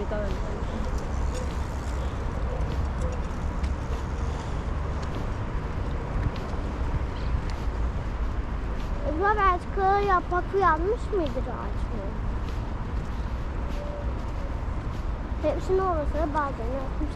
있습니다. Acaba belki yaprak uyanmış mıdır ağaçın? Hepsini orası bazen yapmış.